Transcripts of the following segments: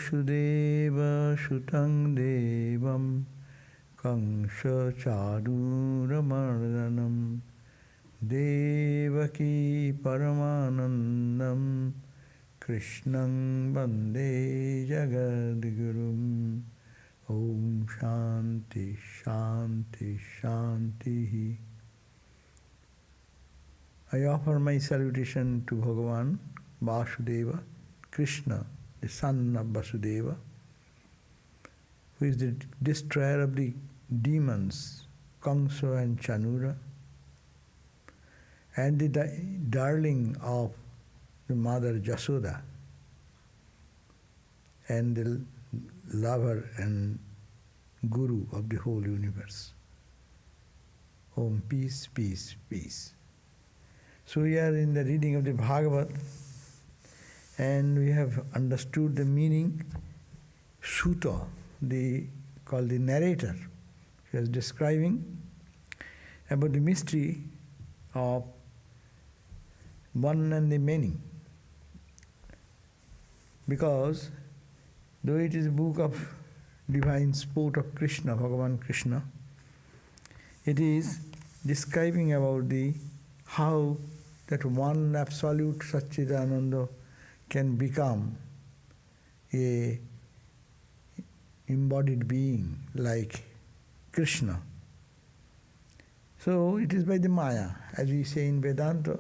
Vasudeva Sutang Devam Kangsha Chaduramardhanam Devaki Paramanandam Krishnang Bande Jagadgurum. Om Shanti Shanti Shanti. I offer my salutation to Bhagavan Vasudeva, Krishna, the son of Vasudeva, who is the destroyer of the demons, Kamsa and Chanura, and the darling of the mother Jasoda, and the lover and guru of the whole universe. Om, peace, peace, peace. So we are in the reading of the Bhagavad, and we have understood the meaning. Suta, called the narrator, he was describing about the mystery of one and the many. Because though it is a book of divine sport of Krishna, Bhagavan Krishna, it is describing about how that one absolute Satchidananda can become a embodied being like Krishna. So it is by the Maya, as we say in Vedanta,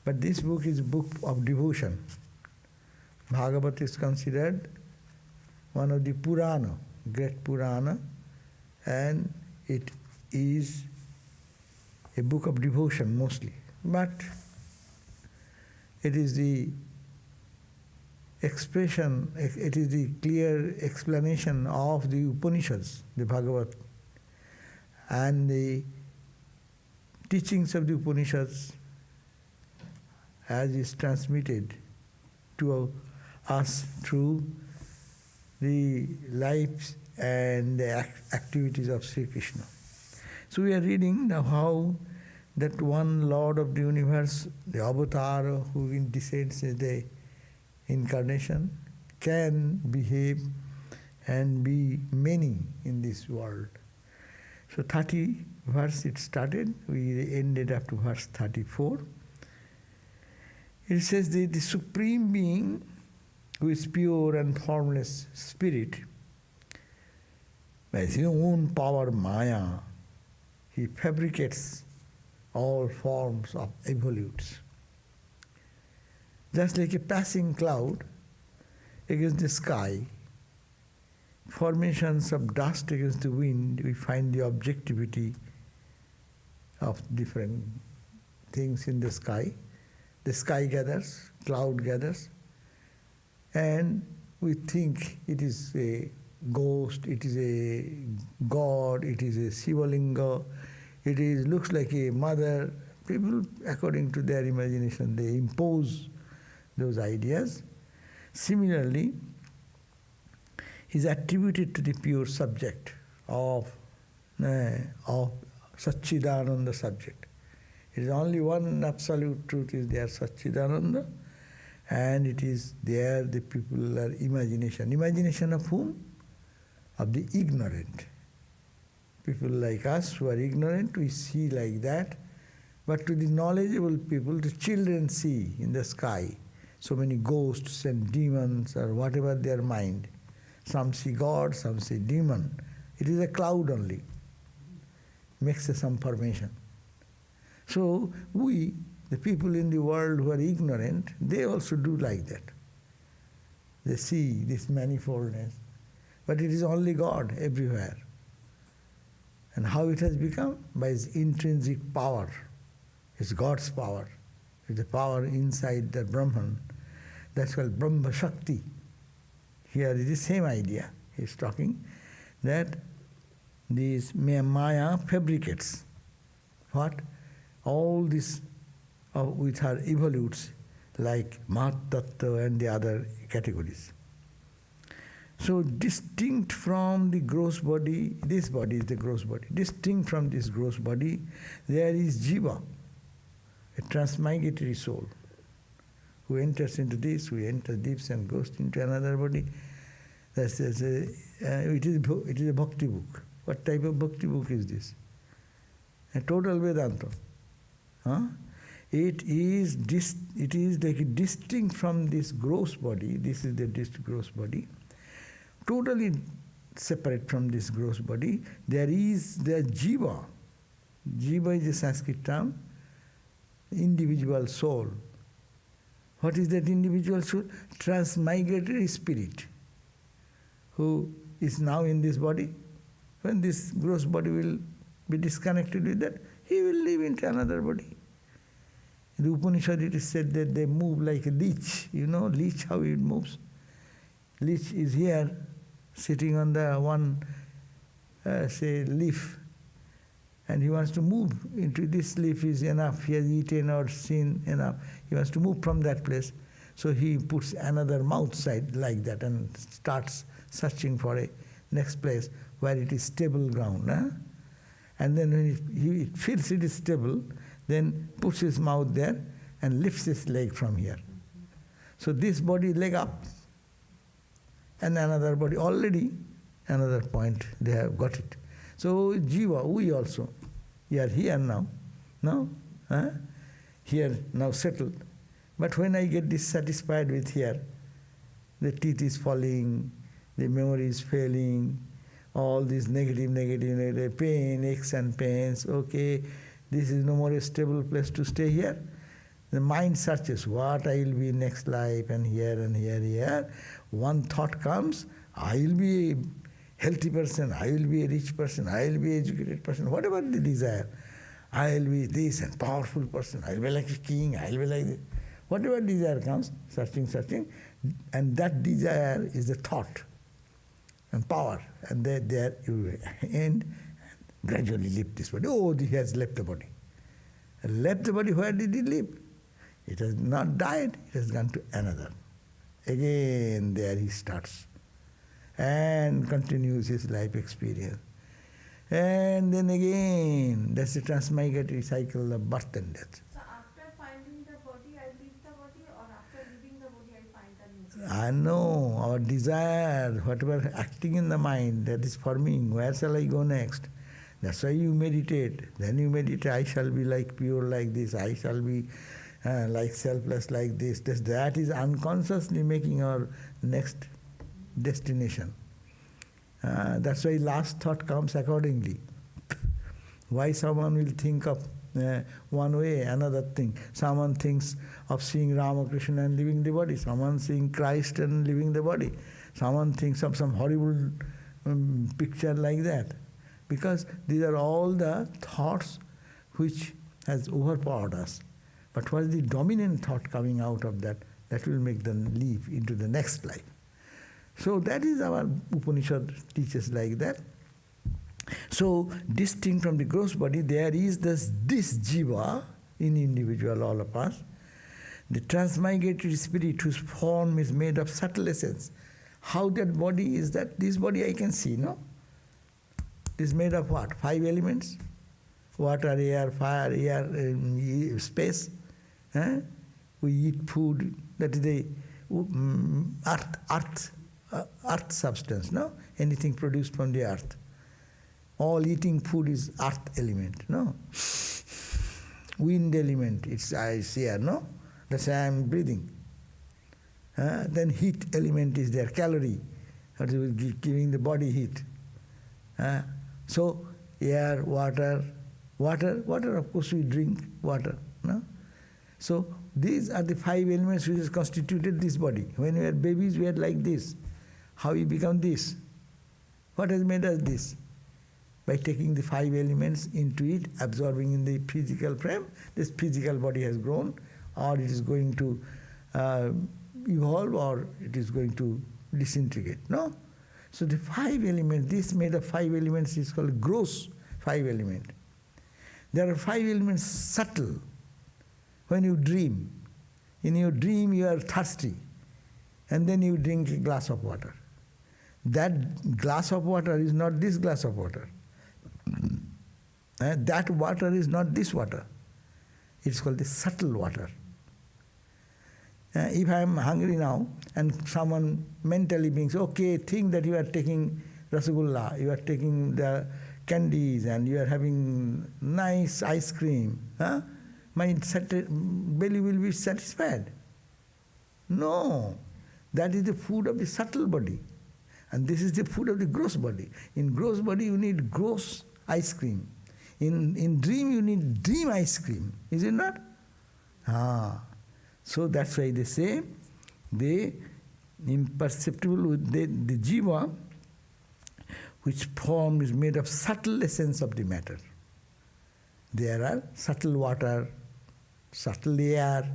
but this book is a book of devotion. Bhagavad is considered one of the Purana, great Purana, and it is a book of devotion mostly. But it is the expression, it is the clear explanation of the Upanishads, the Bhagavad, and the teachings of the Upanishads as is transmitted to us through the lives and the activities of Sri Krishna. So we are reading now how that one Lord of the universe, the avatar who descends as the incarnation, can behave and be many in this world. So 30 verse it started, we ended up to verse 34. It says that the Supreme Being, who is pure and formless spirit, by his own power Maya, he fabricates all forms of evolutes. Just like a passing cloud against the sky, formations of dust against the wind, we find the objectivity of different things in the sky. The sky gathers, cloud gathers, and we think it is a ghost, it is a god, it is a Shivalinga, it looks like a mother. People, according to their imagination, they impose those ideas. Similarly, is attributed to the pure subject of Satchidananda subject. It is only one absolute truth is there, Satchidananda, and it is there the people are imagination. Imagination of whom? Of the ignorant. People like us who are ignorant, we see like that, but to the knowledgeable people, the children see in the sky so many ghosts and demons or whatever their mind. Some see God, some see demon. It is a cloud only, makes some formation. So we, the people in the world who are ignorant, they also do like that. They see this manifoldness, but it is only God everywhere. And how it has become? By its intrinsic power. It's God's power. It's the power inside the Brahman. That's called Brahma Shakti. Here it is the same idea. He's talking that this Maya fabricates what? All this with her evolutes like Mahat Tattva and the other categories. So distinct from the gross body, this body is the gross body. Distinct from this gross body, there is Jiva, a transmigratory soul, who enters into this, who enters this and goes into another body. It is a bhakti book. What type of bhakti book is this? A total Vedanta. It is like distinct from this gross body. This is the gross body. Totally separate from this gross body. There is the jiva. Jiva is a Sanskrit term. Individual soul. What is that individual soul? Transmigratory spirit, who is now in this body. When this gross body will be disconnected with that, he will live into another body. In the Upanishad it is said that they move like a leech. You know leech, how it moves? Leech is here, sitting on the one, leaf, and he wants to move into this leaf is enough. He has eaten or seen enough. He wants to move from that place. So he puts another mouth side like that and starts searching for a next place where it is stable ground. And then when he feels it is stable, then puts his mouth there and lifts his leg from here. So this body leg up, and another body, already another point, they have got it. So jiva, we also, we are here now, here now settled. But when I get dissatisfied with here, the teeth is falling, the memory is failing, all this negative, pain, aches and pains, okay, this is no more a stable place to stay here. The mind searches what I will be next life, and here. One thought comes, I will be a healthy person, I will be a rich person, I will be an educated person, whatever the desire. I will be this and powerful person, I will be like a king, I will be like this. Whatever desire comes, searching, and that desire is the thought and power. And there you end, gradually leave this body. Oh, he has left the body. Left the body, where did he live? It has not died, it has gone to another. Again there he starts and continues his life experience. And then again, that's the transmigratory cycle of birth and death. So after finding the body, I leave the body, or after leaving the body, I find the new body? I know, our desire, whatever acting in the mind, that is forming, where shall I go next? That's why you meditate. Then you meditate, I shall be like pure like this, I shall be like selfless like this. That is unconsciously making our next destination. That's why last thought comes accordingly. Why someone will think of one way, another thing. Someone thinks of seeing Ramakrishna and leaving the body. Someone seeing Christ and leaving the body. Someone thinks of some horrible picture like that. Because these are all the thoughts which has overpowered us. But what is the dominant thought coming out of that? That will make them leap into the next life. So that is our Upanishad teaches like that. So distinct from the gross body, there is this jiva in individual, all of us. The transmigratory spirit whose form is made of subtle essence. How that body is that? This body I can see, no? It is made of what? 5 elements? Water, air, fire, space. We eat food, that is the earth substance, no? Anything produced from the earth. All eating food is earth element, no? Wind element, it's air, no? That's why I am breathing. Then heat element is there, calorie, that is giving the body heat. So air, water, of course we drink water, no? So these are the 5 elements which has constituted this body. When we were babies, we are like this. How we become this? What has made us this? By taking the 5 elements into it, absorbing in the physical frame, this physical body has grown, or it is going to evolve, or it is going to disintegrate. No? So the 5 elements, this made of 5 elements is called gross 5 element. There are 5 elements subtle. When you dream, in your dream you are thirsty, and then you drink a glass of water. That glass of water is not this glass of water. That water is not this water. It's called the subtle water. If I am hungry now and someone mentally thinks, okay, think that you are taking Rasagulla, you are taking the candies and you are having nice ice cream, my belly will be satisfied. No, that is the food of the subtle body. And this is the food of the gross body. In gross body you need gross ice cream. In dream you need dream ice cream. Is it not? So that's why they say, the imperceptible, the jiva, which form is made of subtle essence of the matter. There are subtle water, subtle air.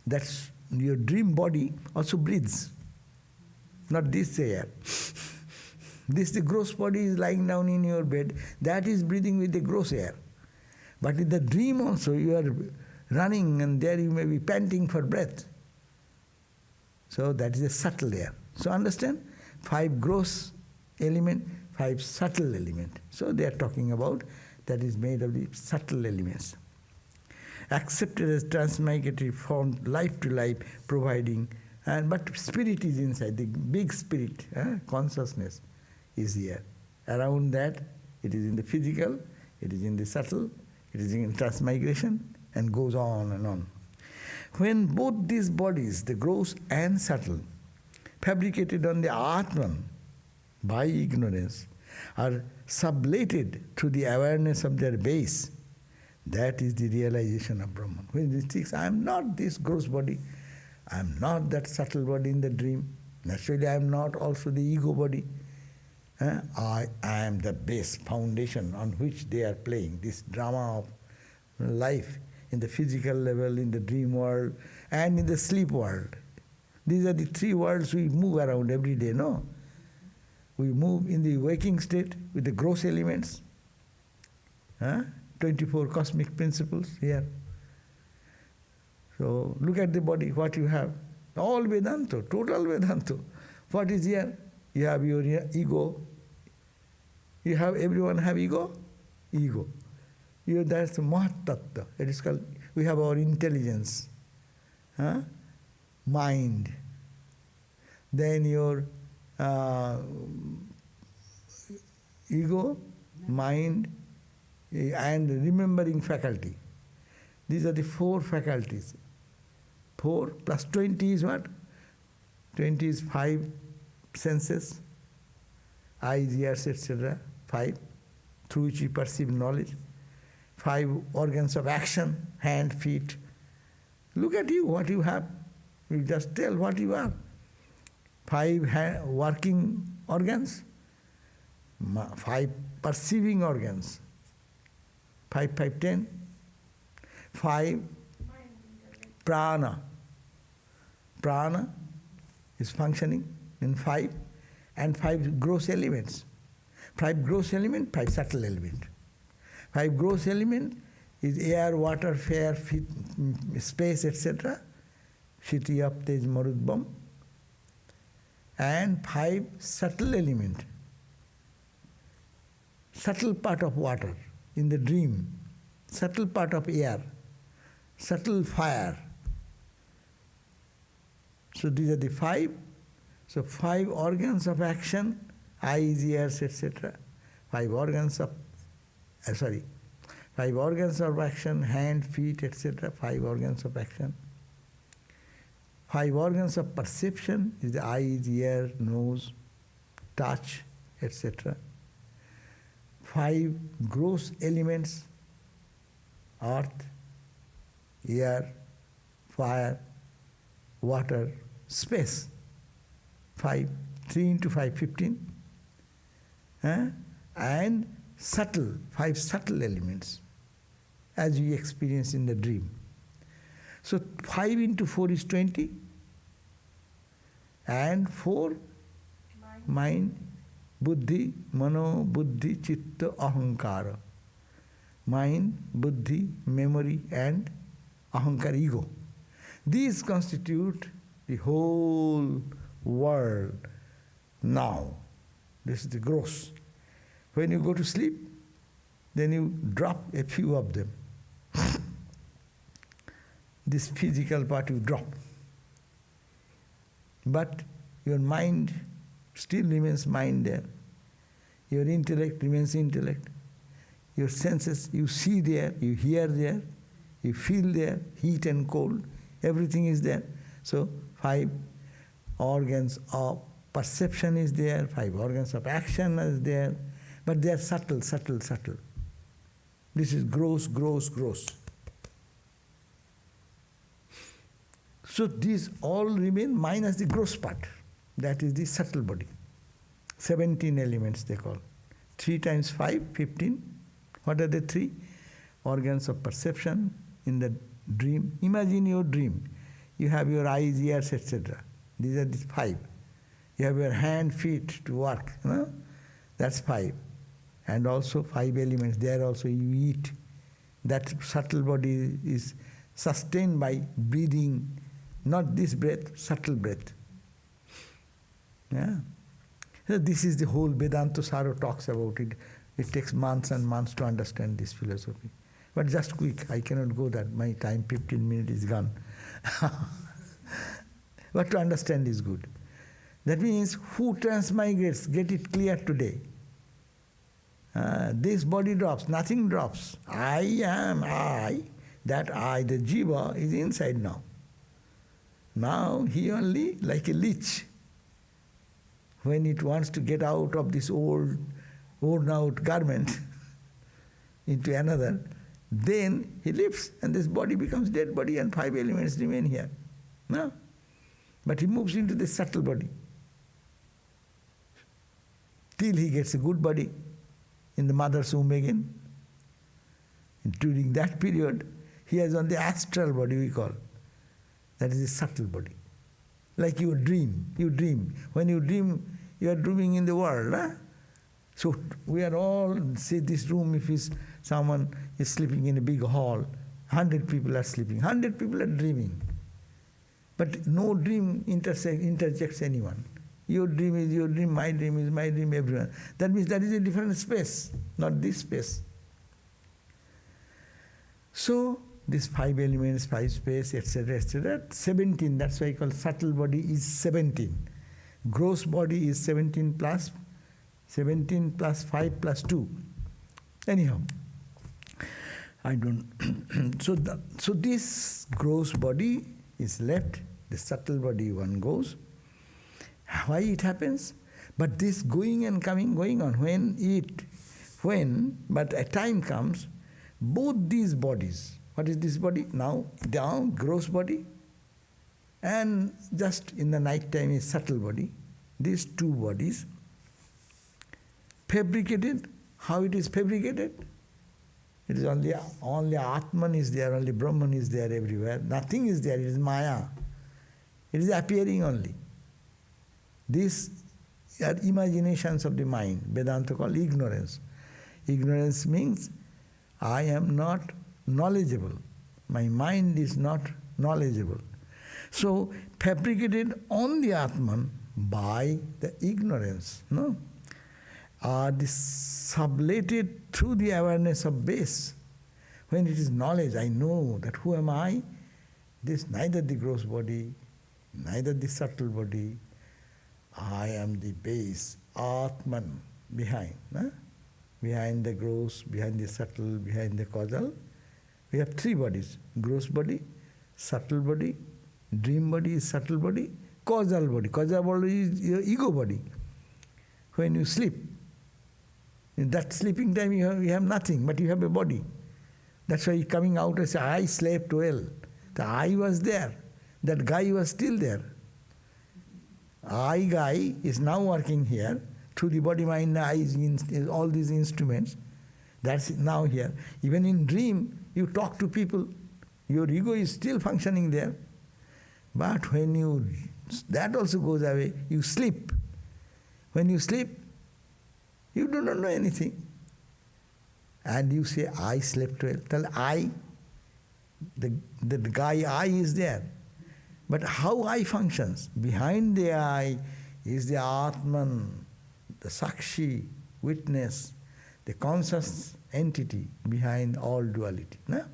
That's your dream body also breathes. Not this air. This, the gross body is lying down in your bed. That is breathing with the gross air. But in the dream also you are running and there you may be panting for breath. So that is a subtle air. So understand? 5 gross element, 5 subtle element. So they are talking about that is made of the subtle elements. Accepted as transmigratory form, life to life, providing, but spirit is inside, the big spirit, consciousness is here. Around that, it is in the physical, it is in the subtle, it is in transmigration, and goes on and on. When both these bodies, the gross and subtle, fabricated on the Atman by ignorance, are sublated to the awareness of their base, that is the realization of Brahman. When he thinks, I am not this gross body, I am not that subtle body in the dream, naturally I am not also the ego body. I am the base foundation on which they are playing this drama of life in the physical level, in the dream world, and in the sleep world. These are the 3 worlds we move around every day, no? We move in the waking state with the gross elements, 24 cosmic principles here. So look at the body, what you have. All Vedanta, total Vedanta. What is here? You have your ego. You have, everyone have ego? Ego. That's the Mahat Tattva. It is called, we have our intelligence, mind. Then your ego, mind, and remembering faculty. These are the 4 faculties. 4 plus 20 is what? 20 is 5 senses, eyes, ears, etc. 5, through which you perceive knowledge. 5 organs of action, hand, feet. Look at you, what you have. You just tell what you are. 5 working organs, 5 perceiving organs. 5, 5, 10. 5 prana. Prana is functioning in 5, and 5 gross elements. 5 gross element, 5 subtle element. 5 gross element is air, water, fire, space, etc. Shiti, Ap, Tej, Marut, Bam. And 5 subtle element. Subtle part of water in the dream. Subtle part of air. Subtle fire. So these are the 5. So 5 organs of action, eyes, ears, etc. 5 organs of 5 organs of action, hand, feet, etc. 5 organs of action. 5 organs of perception is the eyes, ear, nose, touch, etc. 5 gross elements, earth, air, fire, water, space. 5, 3 into 5, 15. And subtle, 5 subtle elements, as we experience in the dream. So 5 into 4 is 20, and 4 mind, buddhi, mano, buddhi, chitta, ahankara. Mind, buddhi, memory, and ahankara, ego. These constitute the whole world now. This is the gross. When you go to sleep, then you drop a few of them. This physical part you drop. But your mind still remains mind there. Your intellect remains intellect. Your senses, you see there, you hear there, you feel there, heat and cold, everything is there. So 5 organs of perception is there, 5 organs of action is there, but they are subtle, subtle, subtle. This is gross, gross, gross. So these all remain minus the gross part. That is the subtle body. 17 elements they call. 3 times 5, 15. What are the 3? Organs of perception in the dream. Imagine your dream. You have your eyes, ears, etc. These are the 5. You have your hand, feet to work. That's 5. And also 5 elements. There also you eat. That subtle body is sustained by breathing. Not this breath, subtle breath. Yeah. So this is the whole Vedanta Saro talks about it. It takes months and months to understand this philosophy. But just quick, I cannot go that. My time, 15 minutes is gone. But to understand is good. That means who transmigrates, get it clear today. This body drops, nothing drops. I am I. That I, the jiva, is inside now. Now he only, like a leech, when it wants to get out of this old, worn out garment into another, then he lifts and this body becomes dead body and 5 elements remain here. No? But he moves into the subtle body till he gets a good body in the mother's womb again. And during that period, he has on the astral body we call. That is a subtle body. Like you dream. You dream. When you dream, you are dreaming in the world. So we are all, say this room, if someone is sleeping in a big hall, 100 people are sleeping, 100 people are dreaming. But no dream interjects anyone. Your dream is your dream, my dream is my dream, everyone. That means that is a different space, not this space. So, these 5 elements, 5 space, etc., etc., 17, that's why I call subtle body is 17. Gross body is 17 plus 5 plus 2. Anyhow, I don't. So this gross body is left, the subtle body one goes. Why it happens? But this going and coming, going on, but a time comes, both these bodies, what is this body? Now, down, gross body, and just in the night time is subtle body. These 2 bodies, fabricated. How it is fabricated? It is only Atman is there, only Brahman is there everywhere. Nothing is there, it is Maya. It is appearing only. These are imaginations of the mind. Vedanta called ignorance. Ignorance means I am not knowledgeable. My mind is not knowledgeable. So, fabricated on the Atman by the ignorance, are sublated through the awareness of base. When it is knowledge, I know that who am I? This neither the gross body, neither the subtle body. I am the base, Atman, behind. Behind the gross, behind the subtle, behind the causal. We have 3 bodies. Gross body, subtle body, dream body is subtle body, causal body. Causal body is your ego body. When you sleep, in that sleeping time you have nothing, but you have a body. That's why coming out and say, I slept well. The I was there. That guy was still there. I guy is now working here through the body, mind, eyes, all these instruments. That's now here. Even in dream, you talk to people. Your ego is still functioning there. But when that also goes away, you sleep. When you sleep, you do not know anything. And you say, I slept well. Tell I, the guy I is there. But how I functions? Behind the I is the Atman, the Sakshi, witness, the conscious entity behind all duality. No?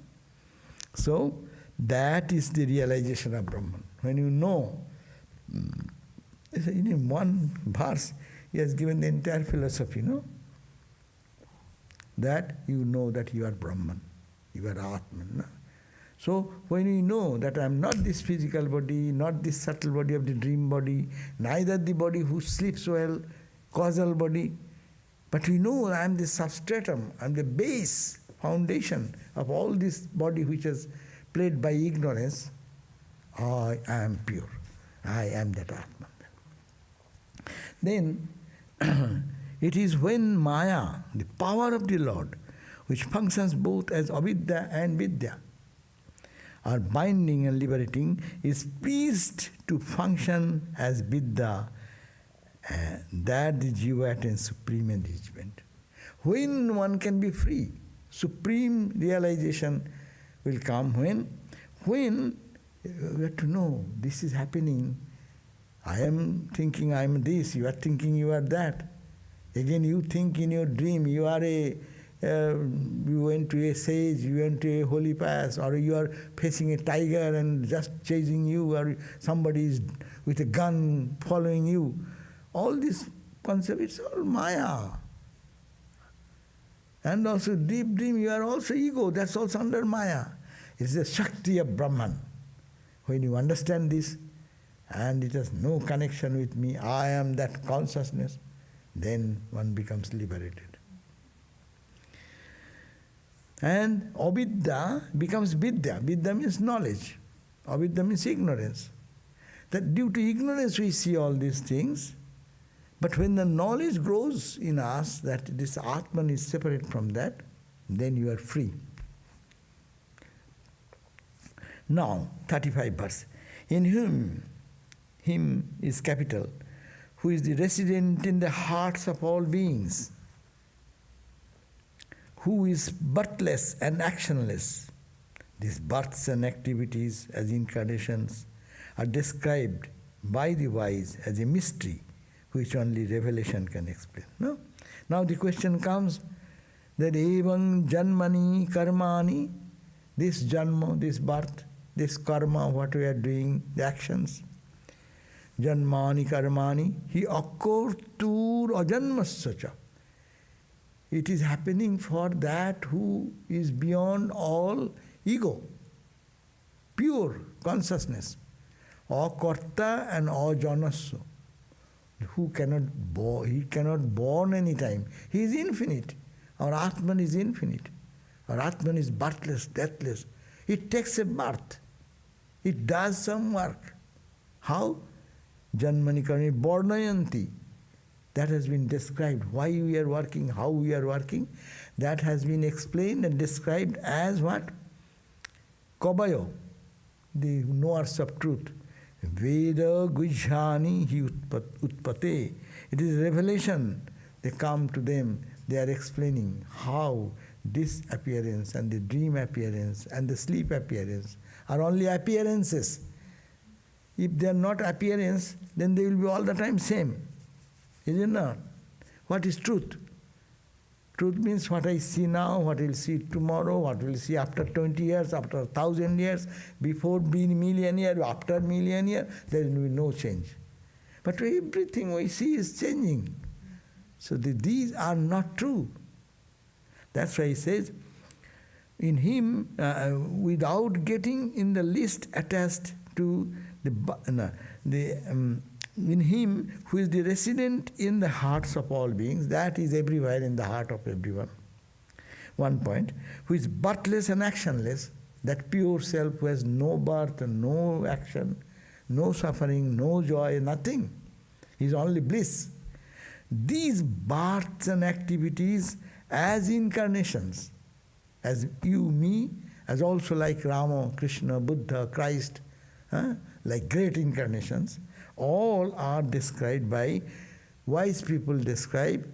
So, that is the realization of Brahman. When you know In one verse, he has given the entire philosophy, no? That you know that you are Brahman, you are Atman. No? So when you know that I am not this physical body, not this subtle body of the dream body, neither the body who sleeps well, causal body, but you know I am the substratum, I am the base, foundation of all this body which is played by ignorance, I am pure. I am that Atman. Then it is when Maya, the power of the Lord, which functions both as avidya and vidya, are binding and liberating, is pleased to function as vidya, that the jiva attains supreme enrichment. When one can be free, supreme realization will come when we have to know this is happening. I am thinking I am this, you are thinking you are that. Again you think in your dream you are you went to a sage, you went to a holy pass, or you are facing a tiger and just chasing you, or somebody is with a gun following you. All this concept, it's all Maya. And also deep dream, you are also ego, that's also under Maya. It's the Shakti of Brahman. When you understand this, and it has no connection with me, I am that consciousness, then one becomes liberated. And avidya becomes vidya. Vidya means knowledge. Avidya means ignorance. That due to ignorance we see all these things, but when the knowledge grows in us that this Atman is separate from that, then you are free. Now, 35 verse. In whom, him is capital, who is the resident in the hearts of all beings, who is birthless and actionless. These births and activities as incarnations are described by the wise as a mystery which only revelation can explain. No? Now the question comes that evam janmani karmani, this janma, this birth, this karma, what we are doing, the actions, janmani karmani, he akortur ajanmassacha. It is happening for that who is beyond all ego, pure consciousness, akorta and ajanasya, who cannot he cannot born any time. He is infinite. Our Atman is infinite. Our Atman is birthless, deathless. It takes a birth. It does some work. How? Janmani karmi bornayanti. That has been described. Why we are working, how we are working. That has been explained and described as what? Kabayo, the knowers of truth. Veda gujhani hi utpate. It is revelation. They come to them. They are explaining how this appearance and the dream appearance and the sleep appearance are only appearances. If they are not appearance, then they will be all the time same. Is it not? What is truth? Truth means what I see now, what I will see tomorrow, what we will see after 20 years, after 1,000 years, before being millionaire, after millionaire, there will be no change. But everything we see is changing. So these are not true. That's why he says, in him, without getting in the least attached to in him who is the resident in the hearts of all beings, that is everywhere in the heart of everyone. One point, who is birthless and actionless, that pure self who has no birth and no action, no suffering, no joy, nothing. He is only bliss. These births and activities as incarnations, as you, me, as also like Rama, Krishna, Buddha, Christ, like great incarnations, all are described by wise people, describe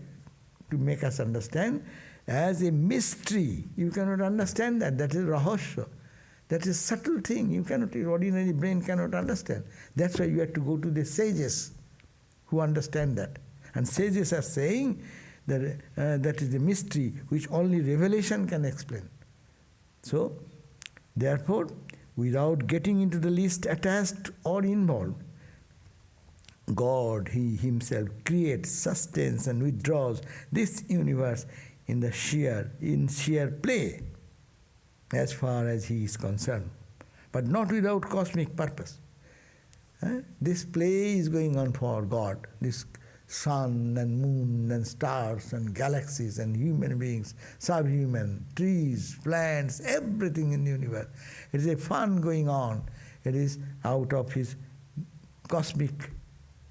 to make us understand as a mystery. You cannot understand that. That is rahasya. That is subtle thing. You cannot, your ordinary brain cannot understand. That's why you have to go to the sages who understand that. And sages are saying that that is a mystery which only revelation can explain. So, therefore, without getting into the least attached or involved, God, He Himself creates, sustains and withdraws this universe in sheer play, as far as He is concerned, but not without cosmic purpose. This play is going on for God, this sun and moon and stars and galaxies and human beings, subhuman, trees, plants, everything in the universe. It is a fun going on. It is out of His cosmic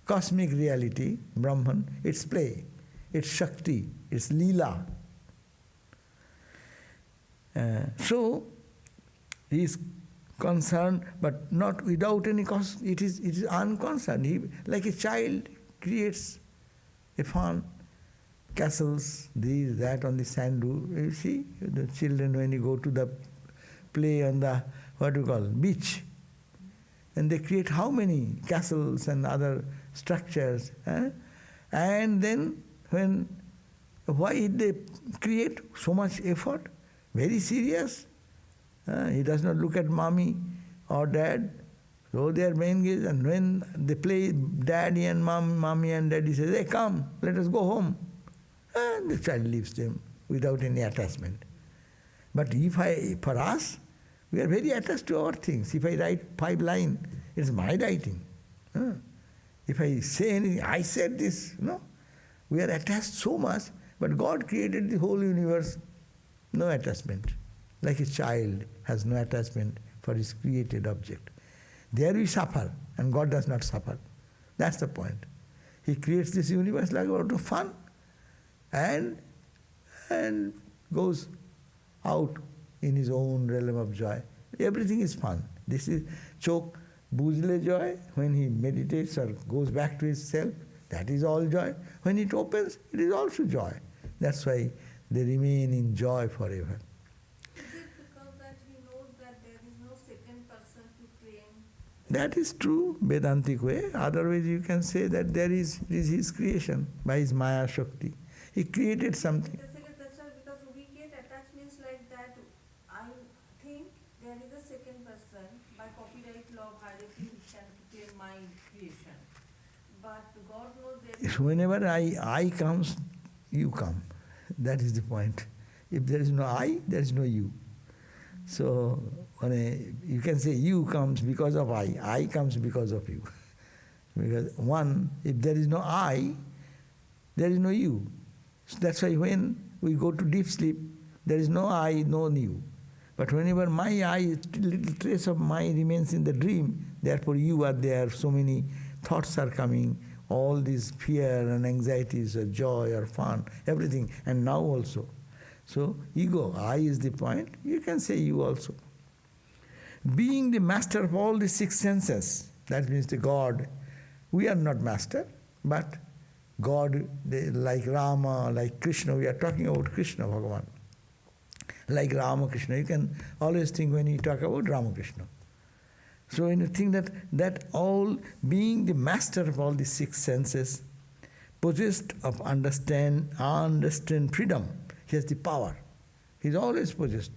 reality, Brahman, its play, its Shakti, its Leela. So, He is concerned, but not without any cost. It is unconcerned. He, like a child, creates a fun, castles, this, that on the sand dune. You see, the children when you go to the play on the, beach, and they create how many castles and other structures. And then why they create so much effort? Very serious. He does not look at mommy or dad. So they are engaged, and when they play daddy and mommy and daddy says, hey, come, let us go home. And the child leaves them without any attachment. But for us, we are very attached to our things. If I write 5 lines, it's my writing. If I say anything, I said this. No, we are attached so much, but God created the whole universe, no attachment. Like a child has no attachment for his created object. There we suffer, and God does not suffer. That's the point. He creates this universe like out of fun, and goes out in His own realm of joy. Everything is fun. This is chok bujle joy. When he meditates or goes back to his self, that is all joy. When it opens, it is also joy. That's why they remain in joy forever. That is true, Vedantic way. Otherwise you can say that there is His creation by His Maya Shakti. He created something. That's why, because we get attachments like that, I think there is a second person by copyright law of hierarchy which can claim my creation. But God knows there is... Whenever I comes, you come. That is the point. If there is no I, there is no you. So you can say you comes because of I comes because of you. Because if there is no I, there is no you. So that's why when we go to deep sleep, there is no I, no you. But whenever my I, little trace of my remains in the dream, therefore you are there, so many thoughts are coming, all these fear and anxieties or joy or fun, everything, and now also. So ego, I is the point, you can say you also. Being the master of all the 6 senses, that means the God, we are not master, but God, like Rama, like Krishna, we are talking about Krishna Bhagavan. Like Rama Krishna, you can always think when you talk about Rama Krishna. So when you think that all, being the master of all the 6 senses, possessed of unrestrained freedom, he has the power. He is always possessed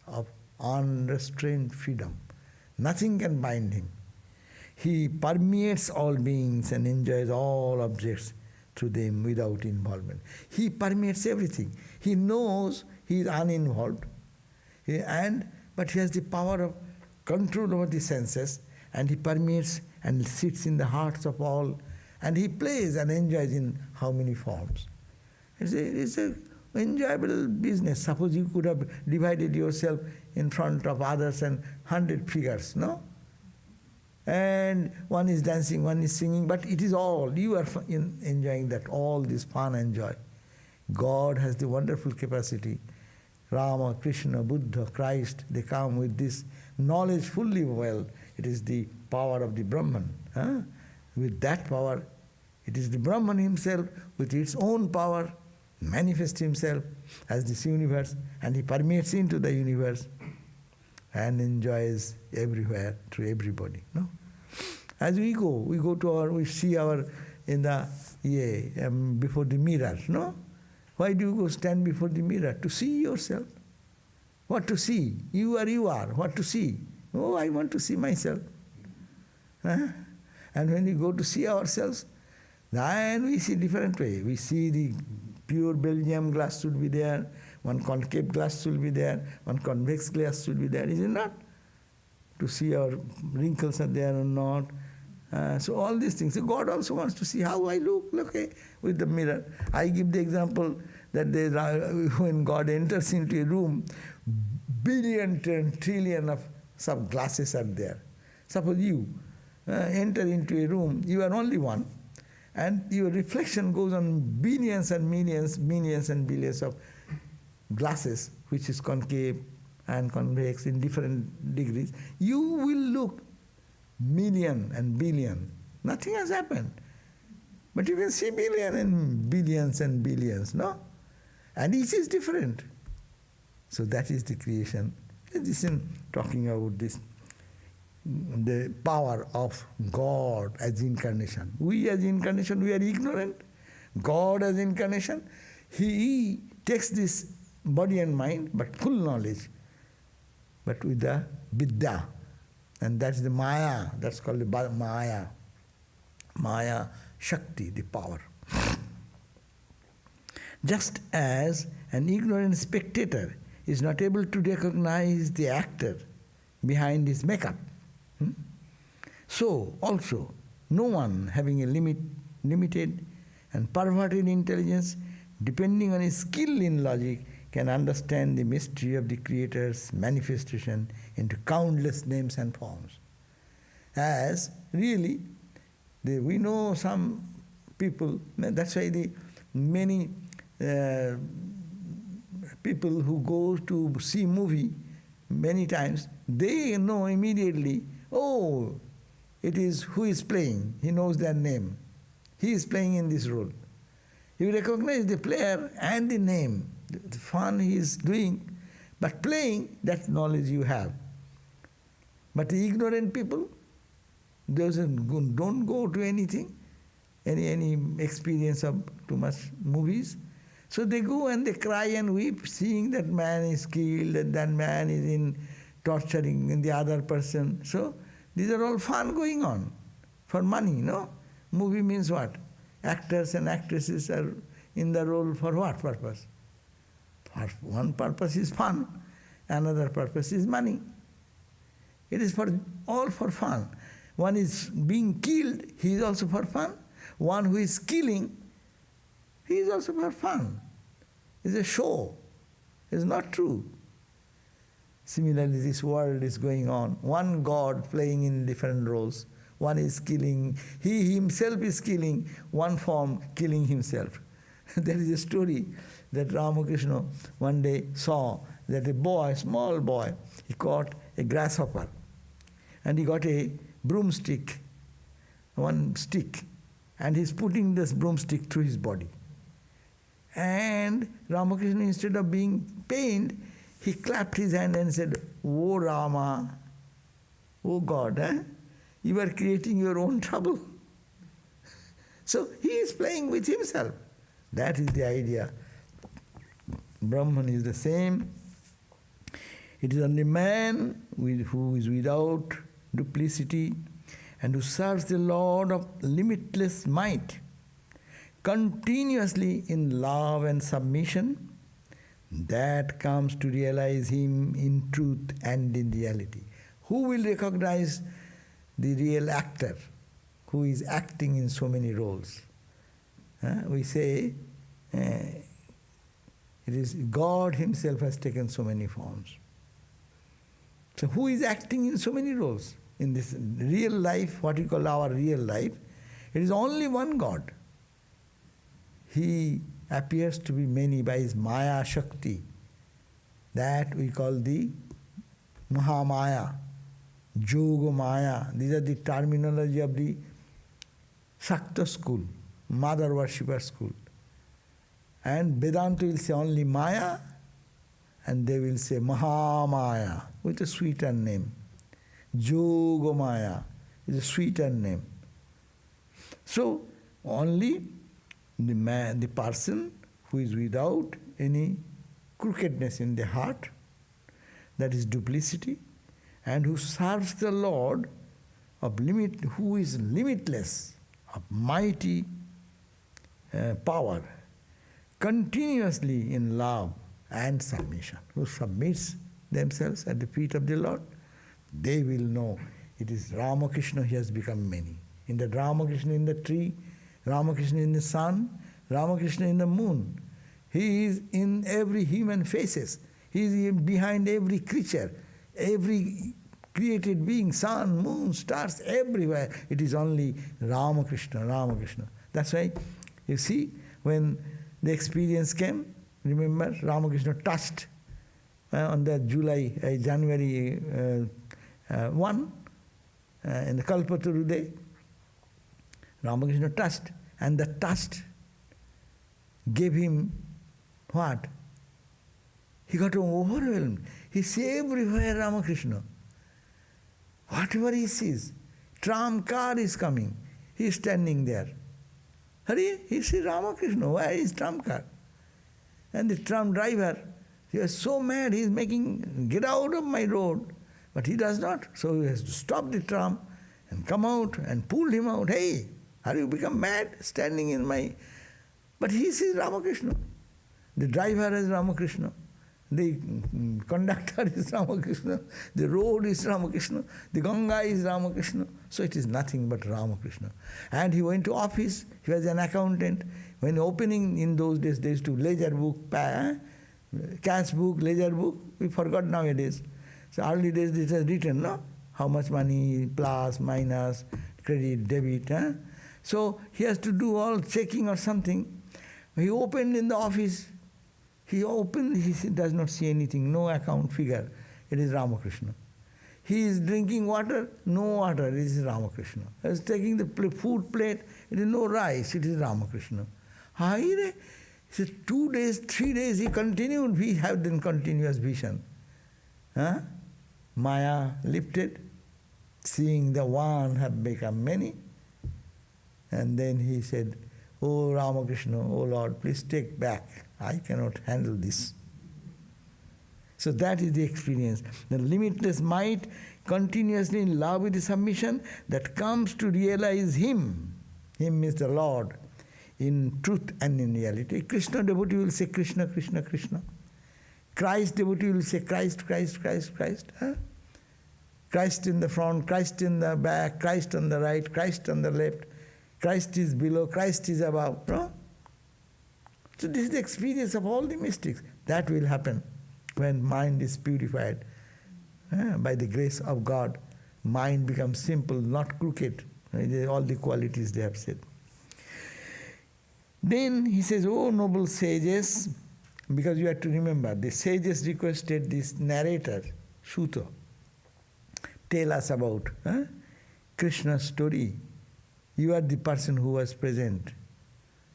of unrestrained freedom. Nothing can bind him. He permeates all beings and enjoys all objects through them without involvement. He permeates everything. He knows he is uninvolved, but he has the power of control over the senses, and he permeates and sits in the hearts of all, and he plays and enjoys in how many forms. It's a enjoyable business. Suppose you could have divided yourself in front of others and 100 figures, no? And one is dancing, one is singing, but it is all, you are enjoying that, all this fun and joy. God has the wonderful capacity. Rama, Krishna, Buddha, Christ, they come with this knowledge fully well. It is the power of the Brahman. With that power, it is the Brahman himself with its own power manifests himself as this universe, and he permeates into the universe and enjoys everywhere through everybody. No? As we see before the mirror. No? Why do you go stand before the mirror? To see yourself. What to see? You are. What to see? Oh, I want to see myself. And when we go to see ourselves, then we see different way. We see the pure Belgium glass should be there, one concave glass should be there, one convex glass should be there, is it not? To see our wrinkles are there or not. So all these things. So God also wants to see how I look with the mirror. I give the example that when God enters into a room, billion, trillion of some glasses are there. Suppose you enter into a room, you are only one, and your reflection goes on billions and millions, millions and billions of glasses, which is concave and convex in different degrees. You will look million and billion. Nothing has happened. But you can see billion and billions, no? And each is different. So that is the creation. This is talking about this, the power of God as incarnation. We as incarnation, we are ignorant. God as incarnation, He takes this body and mind, but full knowledge, but with the Vidya. And that's the Maya, that's called the Maya. Maya Shakti, the power. Just as an ignorant spectator is not able to recognize the actor behind his makeup, so also no one having a limited and perverted intelligence, depending on his skill in logic, can understand the mystery of the Creator's manifestation into countless names and forms. As really, we know some people, that's why many people who go to see movie many times, they know immediately, oh, it is who is playing. He knows their name. He is playing in this role. You recognize the player and the name, the fun he is doing, but playing, that knowledge you have. But the ignorant people, those who don't go to anything, any experience of too much movies, so they go and they cry and weep, seeing that man is killed and that man is in torturing the other person. So these are all fun going on for money, no? Movie means what? Actors and actresses are in the role for what purpose? For one purpose is fun, another purpose is money. It is all for fun. One is being killed, he is also for fun. One who is killing, he is also for fun. It's a show. It's not true. Similarly, this world is going on. One God playing in different roles. One is killing, he himself is killing, one form killing himself. There is a story that Ramakrishna one day saw that a boy, small boy, he caught a grasshopper and he got a broomstick, one stick, and he's putting this broomstick through his body. And Ramakrishna, instead of being pained, he clapped his hand and said, "Oh Rama, oh God, you are creating your own trouble." So he is playing with himself. That is the idea. Brahman is the same. It is only man who is without duplicity and who serves the Lord of limitless might continuously in love and submission, that comes to realize him in truth and in reality. Who will recognize the real actor who is acting in so many roles? We say it is God himself has taken so many forms. So who is acting in so many roles? In this real life, what we call our real life, it is only one God. He appears to be many by his Maya Shakti. That we call the Mahamaya, Yoga Maya. These are the terminology of the Shakta school, mother worshipper school. And Vedanta will say only Maya, and they will say Mahamaya with a sweeter name. Yoga Maya is a sweeter name. So only the person who is without any crookedness in the heart, that is duplicity, and who serves the Lord who is limitless, of mighty power, continuously in love and submission, who submits themselves at the feet of the Lord, they will know it is Ramakrishna. He has become many. In the Ramakrishna in the tree, Ramakrishna in the sun, Ramakrishna in the moon. He is in every human faces. He is behind every creature, every created being, sun, moon, stars, everywhere. It is only Ramakrishna, Ramakrishna. That's why, you see, when the experience came, remember, Ramakrishna touched on the January 1, in the Kalpataru day, Ramakrishna touched, and the touch gave him what? He got overwhelmed. He sees everywhere Ramakrishna. Whatever he sees, tram car is coming. He is standing there. Hurry, he sees Ramakrishna. Where is tram car? And the tram driver, he was so mad, he is making, get out of my road. But he does not. So he has to stop the tram and come out and pull him out. Hey, have you become mad standing in my... But he sees Ramakrishna. The driver is Ramakrishna. The conductor is Ramakrishna. The road is Ramakrishna. The Ganga is Ramakrishna. So it is nothing but Ramakrishna. And he went to office. He was an accountant. When opening in those days, they used to ledger book, cash book, ledger book. We forgot nowadays. So early days it was written, no? How much money, plus, minus, credit, debit. So he has to do all checking or something. He opened in the office. He does not see anything, no account figure. It is Ramakrishna. He is drinking water, no water, it is Ramakrishna. He is taking the food plate, it is no rice, it is Ramakrishna. He said 2 days, 3 days he continued, we have then continuous vision. Maya lifted, seeing the one have become many. And then he said, "Oh Ramakrishna, oh Lord, please take back. I cannot handle this." So that is the experience. The limitless might, continuously in love with the submission, that comes to realize Him. Him is the Lord, in truth and in reality. Krishna devotee will say Krishna, Krishna, Krishna. Christ devotee will say Christ, Christ, Christ, Christ. Christ in the front, Christ in the back, Christ on the right, Christ on the left. Christ is below, Christ is above. No? So this is the experience of all the mystics. That will happen when mind is purified. By the grace of God, mind becomes simple, not crooked. All the qualities they have said. Then he says, "Oh noble sages," because you have to remember, the sages requested this narrator, Suta, tell us about Krishna's story. You are the person who was present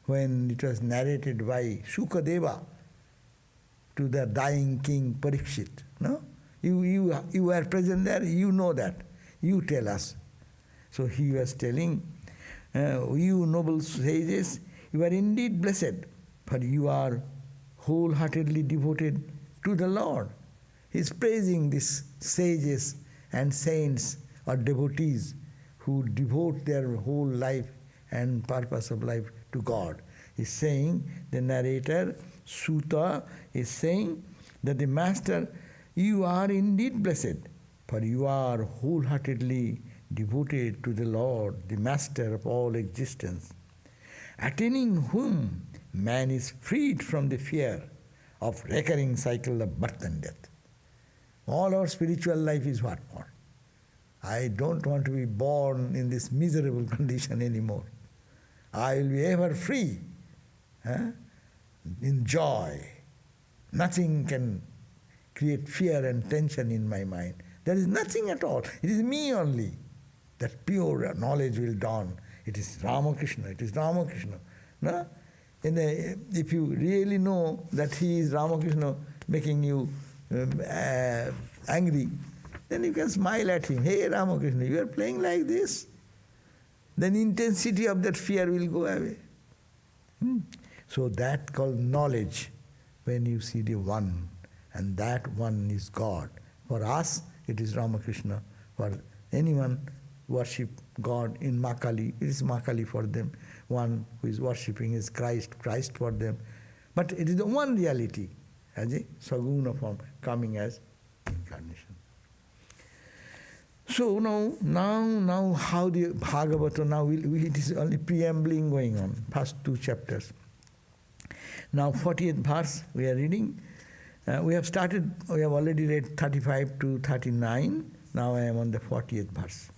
when it was narrated by Shukadeva to the dying king Parikshit. No? You were present there, you know that. You tell us. So he was telling, "You noble sages, you are indeed blessed, for you are wholeheartedly devoted to the Lord." He is praising these sages and saints or devotees who devote their whole life and purpose of life to God. He's saying, the narrator, Suta, is saying that the Master, you are indeed blessed, for you are wholeheartedly devoted to the Lord, the Master of all existence, attaining whom man is freed from the fear of recurring cycle of birth and death. All our spiritual life is what for? I don't want to be born in this miserable condition anymore. I will be ever free, in joy. Nothing can create fear and tension in my mind. There is nothing at all. It is me only. That pure knowledge will dawn. It is Ramakrishna. It is Ramakrishna. No? If you really know that he is Ramakrishna making you angry, then you can smile at him. "Hey Ramakrishna, you are playing like this." Then intensity of that fear will go away. So that called knowledge, when you see the one, and that one is God. For us, it is Ramakrishna. For anyone, worship God in Makali. It is Makali for them. One who is worshipping is Christ, Christ for them. But it is the one reality as a Saguna form coming as incarnation. So now how the Bhagavatam, now it is only preambling going on, first 2 chapters. Now 40th verse we are reading. We have already read 35 to 39. Now I am on the 40th verse.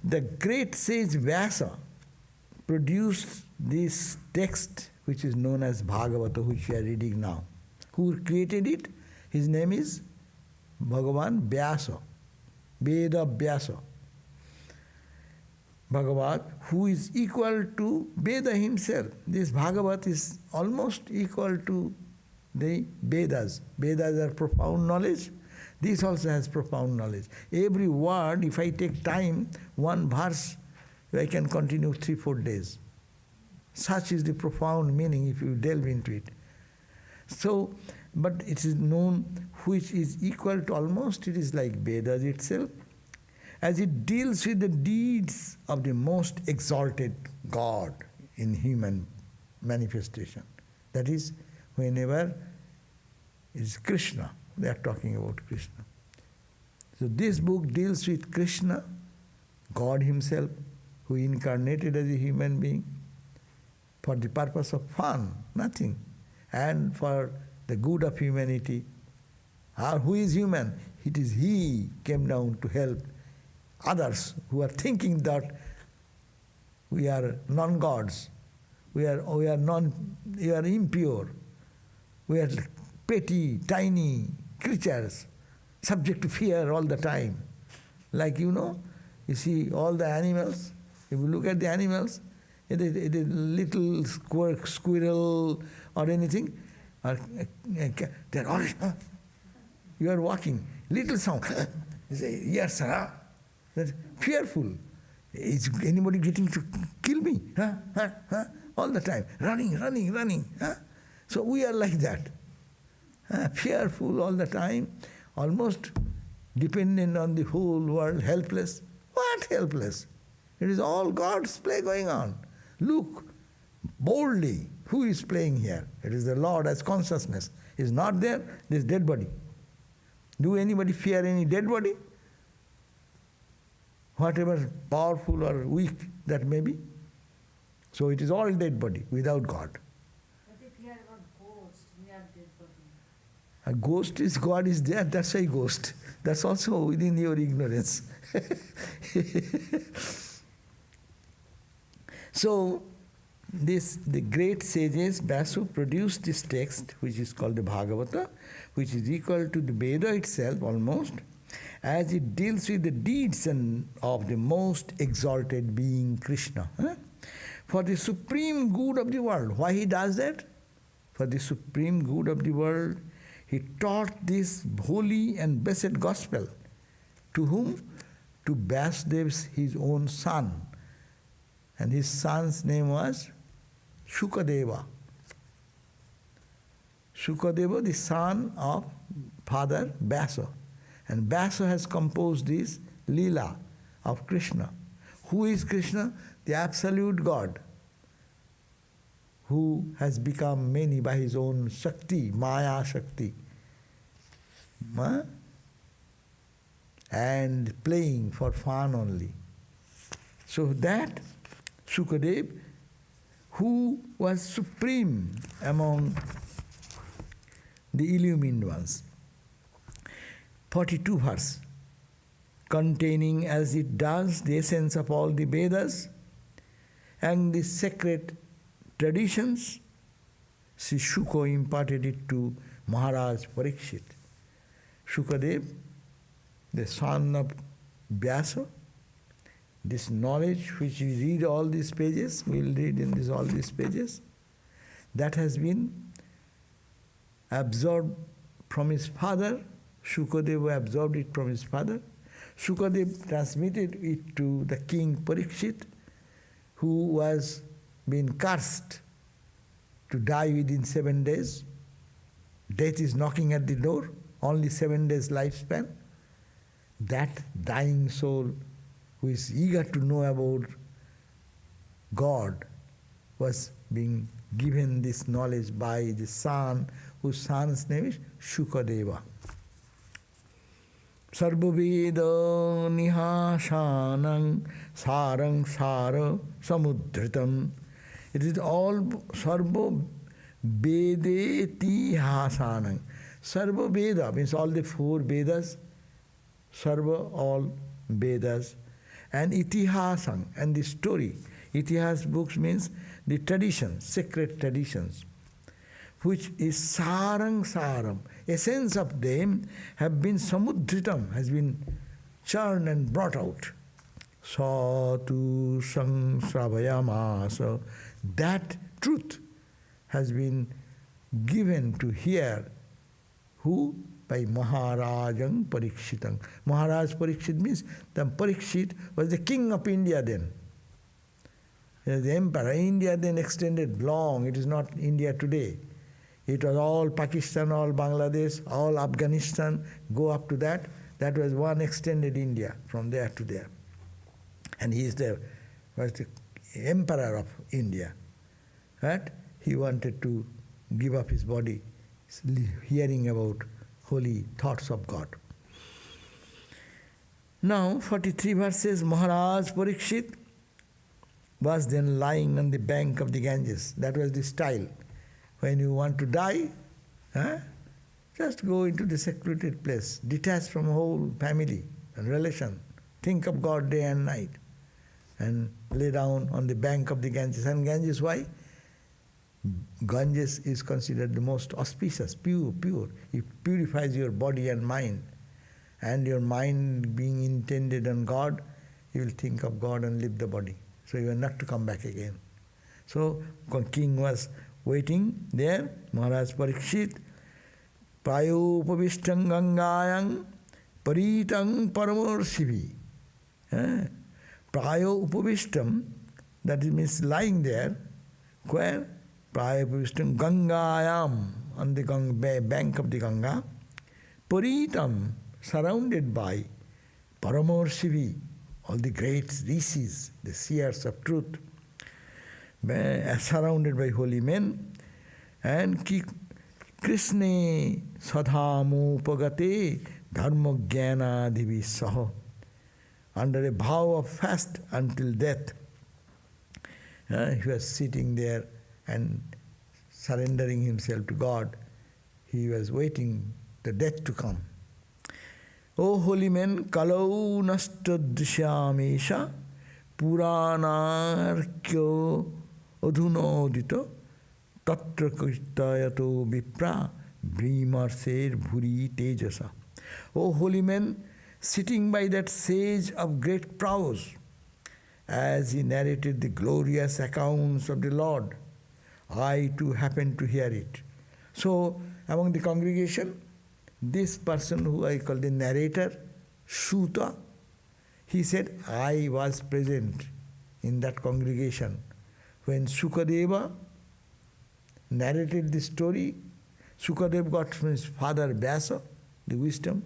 The great sage Vyasa produced this text which is known as Bhagavata, which we are reading now. Who created it? His name is Bhagavan Vyasa, Veda Vyasa. Bhagavat, who is equal to Veda himself. This Bhagavat is almost equal to the Vedas. Vedas are profound knowledge. This also has profound knowledge. Every word, if I take time, one verse, I can continue 3-4 days. Such is the profound meaning if you delve into it. So, but it is known which is equal to almost, it is like Vedas itself, as it deals with the deeds of the most exalted God in human manifestation. That is, whenever it is Krishna, they are talking about Krishna. So this book deals with Krishna, God himself, who incarnated as a human being for the purpose of fun, nothing, and for the good of humanity. Who is human? It is he came down to help others who are thinking that we are non-gods, we are impure, we are petty, tiny creatures, subject to fear all the time. Like you see all the animals, if you look at the animals, it is little squirrel or anything, or they're all, you are walking, little sound, you say, yes, sir. That's fearful. Is anybody getting to kill me? All the time. Running. So we are like that. Fearful all the time, almost dependent on the whole world, helpless. What helpless? It is all God's play going on. Look, boldly, who is playing here? It is the Lord as consciousness. Is not there, this dead body. Do anybody fear any dead body? Whatever powerful or weak that may be. So it is all dead body without God. But if you are not ghost, we are dead body. A ghost is God is there, that's why ghost. That's also within your ignorance. So the great sages Vyasu produced this text which is called the Bhagavata, which is equal to the Veda itself almost, as it deals with the deeds of the most exalted being Krishna. For the supreme good of the world. Why he does that? For the supreme good of the world, he taught this holy and blessed gospel. To whom? To Vyasdev, his own son. And his son's name was Shukadeva. Shukadeva, the son of father Vyasa. And Vyasa has composed this Leela of Krishna. Who is Krishna? The absolute God, who has become many by his own Shakti, Maya Shakti. And playing for fun only. So that Shukadev, who was supreme among the illumined ones. 42 verse, containing as it does the essence of all the Vedas and the sacred traditions, Sri Shuka imparted it to Maharaj Parikshit. Shukadev, the son of Vyasa, this knowledge which we read all these pages, we will read in all these pages, that has been absorbed from his father. Shukadeva absorbed it from his father. Shukadeva transmitted it to the king Parikshit, who was being cursed to die within 7 days. Death is knocking at the door, only 7 days lifespan. that dying soul who is eager to know about God was being given this knowledge by the son, whose son's name is Shukadeva. Sarvaveda nihashanang sarang sara samudritam. It is all sarva vedeti hasanang. Sarva Veda means all the four Vedas, Sarva, all Vedas, and Itihasang, and the story. Itihas books means the traditions, sacred traditions, which is sarang saram. Essence of them have been samudritam, has been churned and brought out. Satu sang sravayamasa. That truth has been given to hear. Who? By Maharajang Parikshitang. Maharaj Parikshit means the Parikshit was the king of India then. The emperor. India then extended long. It is not India today. It was all Pakistan, all Bangladesh, all Afghanistan, go up to that. That was one extended India from there to there. And he was the emperor of India. Right? He wanted to give up his body, hearing about holy thoughts of God. Now, 43 verses, Maharaj Parikshit was then lying on the bank of the Ganges. That was the style. When you want to die, just go into the secluded place, detach from whole family and relation, think of God day and night, and lay down on the bank of the Ganges. And Ganges, why? Ganges is considered the most auspicious, pure. It purifies your body and mind. And your mind being intended on God, you will think of God and leave the body. So you are not to come back again. So king was waiting there, Maharaj Parikshit, Prayo Upavishtam Gangayang Paritang Paramorsivi. Prayo Upavishtam, that means lying there, where? Prayo Upavishtam Gangayam, on the bank of the Ganga, Paritam, surrounded by Paramorsivi, all the great rishis, the seers of truth, surrounded by holy men, and Krishna sadhamu pagate dharma jnana divi saha, under a vow of fast until death. He was sitting there and surrendering himself to God. He was waiting the death to come. O holy men, kalau nastadrishyamesha puranarkyo adhunodito tatra kritayato vipra brimarser bhuri tejasa. O holy men, sitting by that sage of great prowess, as he narrated the glorious accounts of the Lord, I too happened to hear it. So, among the congregation, this person who I call the narrator, Shuta, he said, I was present in that congregation when Sukadeva narrated the story. Sukadeva got from his father Vyasa the wisdom.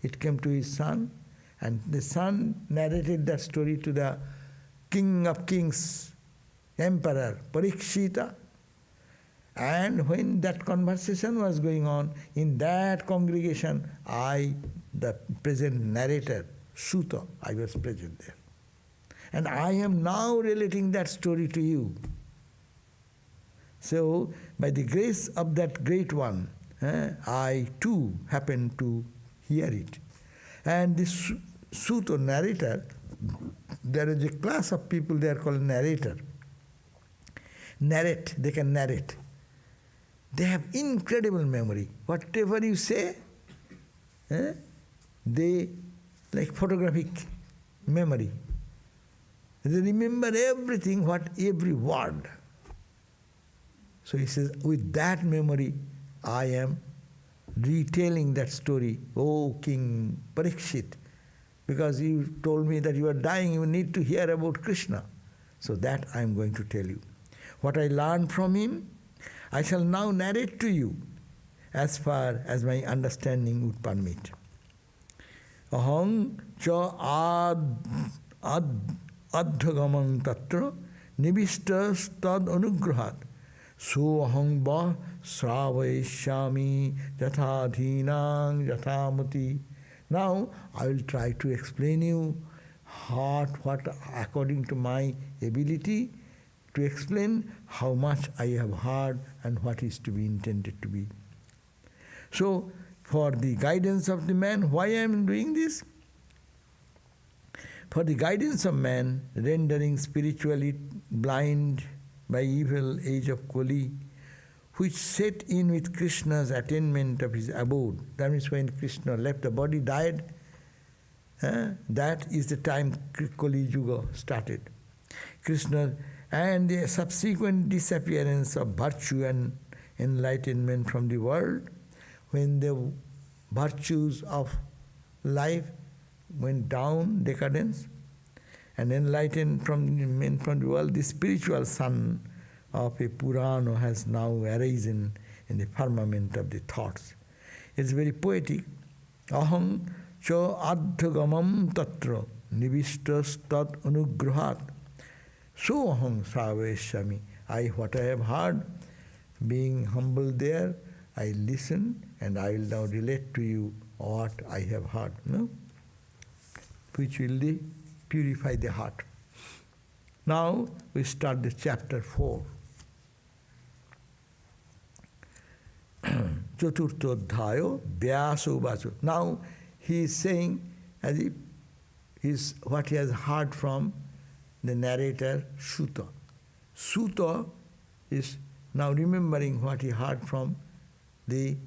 It came to his son, and the son narrated that story to the king of kings, emperor Parikshita. And when that conversation was going on, in that congregation, I, the present narrator, Shuta, I was present there. And I am now relating that story to you. So, by the grace of that great one, I too happened to hear it. And this Shuta narrator, there is a class of people they are called narrator. Narrate, they can narrate. They have incredible memory. Whatever you say, they, like photographic memory. They remember everything, every word. So he says, with that memory, I am retelling that story. Oh, King Parikshit, because you told me that you are dying, you need to hear about Krishna. So that I am going to tell you. What I learned from him, I shall now narrate to you as far as my understanding would permit. aham cha adhagamam tatra nivistas tad anugrahat so aham va sravayashyami jathadhinang jathamati. Now I will try to explain you what according to my ability, to explain how much I have heard and what is to be intended to be. So, for the guidance of the man, why I am doing this? For the guidance of man, rendering spiritually blind by evil age of Kali, which set in with Krishna's attainment of his abode. That means when Krishna left the body, died, that is the time Kali Yuga started. Krishna and the subsequent disappearance of virtue and enlightenment from the world, when the virtues of life went down, decadence, and enlightened from the world, the spiritual sun of a Purana has now arisen in the firmament of the thoughts. It's very poetic. Aham cha adhagamam tatra nivistas tat anugrahat. So aham saveshyami. What I have heard, being humble there, I listen and I will now relate to you what I have heard, no? Which will purify the heart. Now we start the chapter 4. Chaturthodhayo Vyaso Vaso. Now he is saying as if what he has heard from the narrator Suta. Suta is now remembering what he heard from the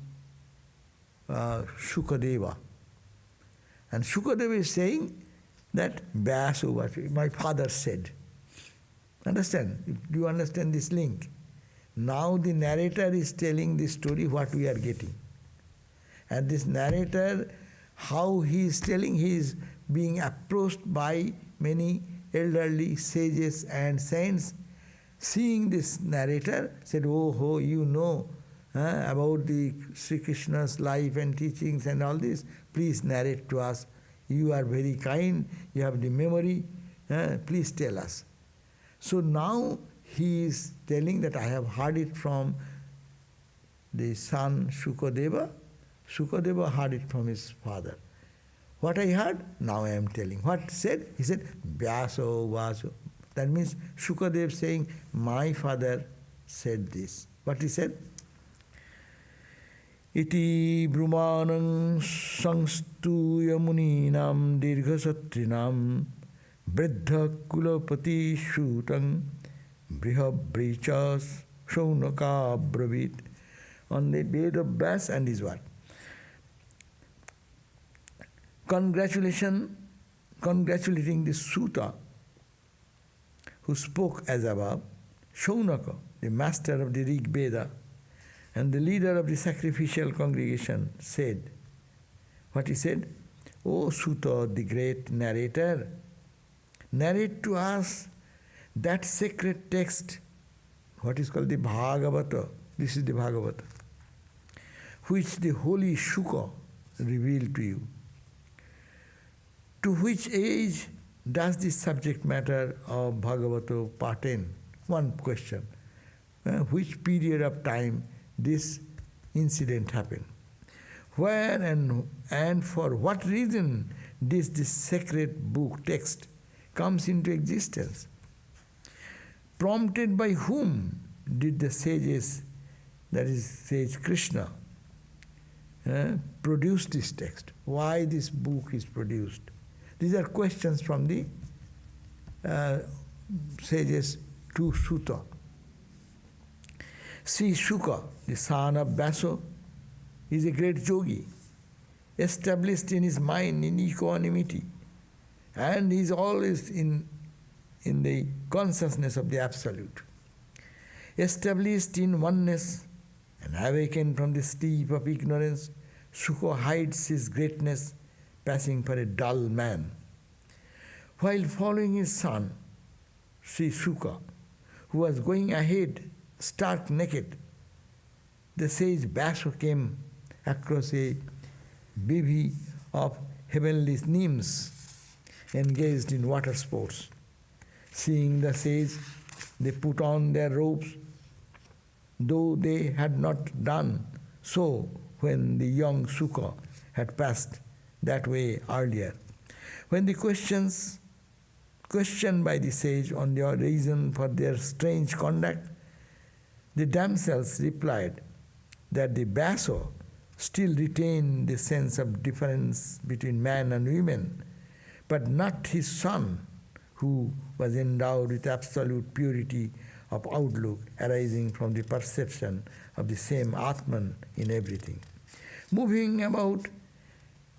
Shukadeva. And Shukadeva is saying that Vyaso Vaso, my father said. Understand? Do you understand this link? Now the narrator is telling the story what we are getting. And this narrator, how he is telling, he is being approached by many elderly sages and saints. Seeing this narrator, said, oh, you know about the Sri Krishna's life and teachings and all this, please narrate to us. You are very kind, you have the memory, please tell us. So now he is telling that I have heard it from the son Shukadeva. Shukadeva heard it from his father. What I heard, now I am telling. What said? He said, Vyaso Vaso. That means Shukadeva saying, my father said this. What he said? Iti brumanam sangstu yamuninam dirghasatrinam vriddha kulapati shutang brihabbrichas shaunaka bravit. On the day of Vyas and his what? Congratulating the Suta who spoke as above, Shaunaka, the master of the Rig Veda and the leader of the sacrificial congregation, said, what he said? O Suta, the great narrator, narrate to us that sacred text, what is called the Bhagavata. This is the Bhagavata, which the holy Shuka revealed to you. To which age does this subject matter of Bhagavata pertain? One question. Which period of time this incident happened? Where and for what reason this sacred book text comes into existence? Prompted by whom did the sages, that is sage Krishna, produce this text? Why this book is produced? These are questions from the sages to Suta. Sri Shuka, the son of Vyaso, is a great yogi, established in his mind in equanimity, and he is always in the consciousness of the Absolute. Established in oneness and awakened from the sleep of ignorance, Shuka hides his greatness, passing for a dull man. While following his son, Sri Shuka, who was going ahead stark naked, the sage Vyaso came across a bevy of heavenly nymphs engaged in water sports. Seeing the sage, they put on their robes, though they had not done so when the young Sukha had passed that way earlier. When the questioned by the sage on their reason for their strange conduct, the damsels replied that the Baso still retained the sense of difference between man and women, but not his son, who was endowed with absolute purity of outlook arising from the perception of the same Atman in everything. Moving about,